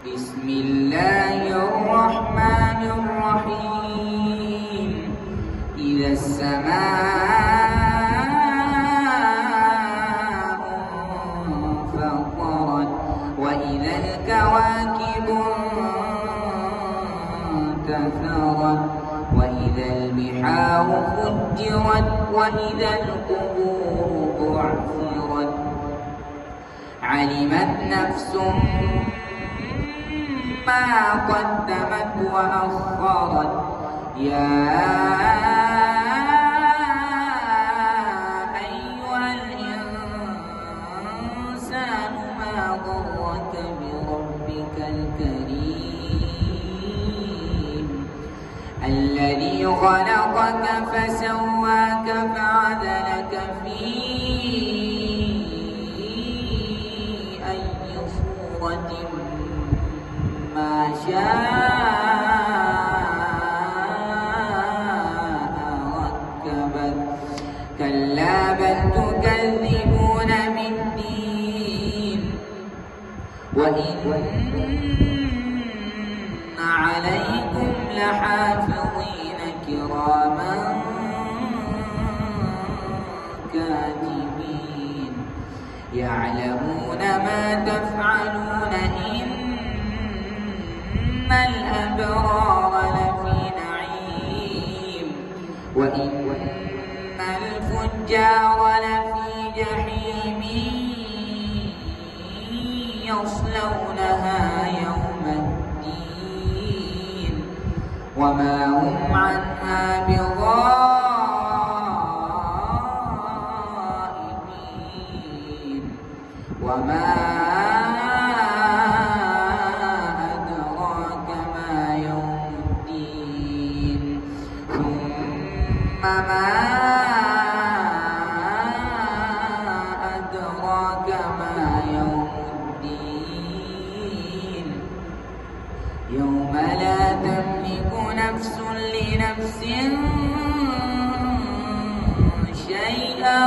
بسم الله الرحمن الرحيم. إذا السماء انفطرت وإذا الكواكب انتثرت وإذا البحار فجرت وإذا القبور بعثرت علمت نفس ما قدمت وأخرت يا أيها الإنسان ما غرك بربك الكريم الذي خلقك فسواك فعدلك في أي صورة ما شاء ركبك كلا بل تكذبون بالدين وإن عليكم لحافظين كراما كاتبين يعلمون ما تفعلون إن الأبرار لفي نعيم وإن الفجار لفي جحيم يصلونها يوم الدين وما هم عنها بغائبين وما ما أدراك ما يوم الدين يوم لا تملك نفس لنفس شيئا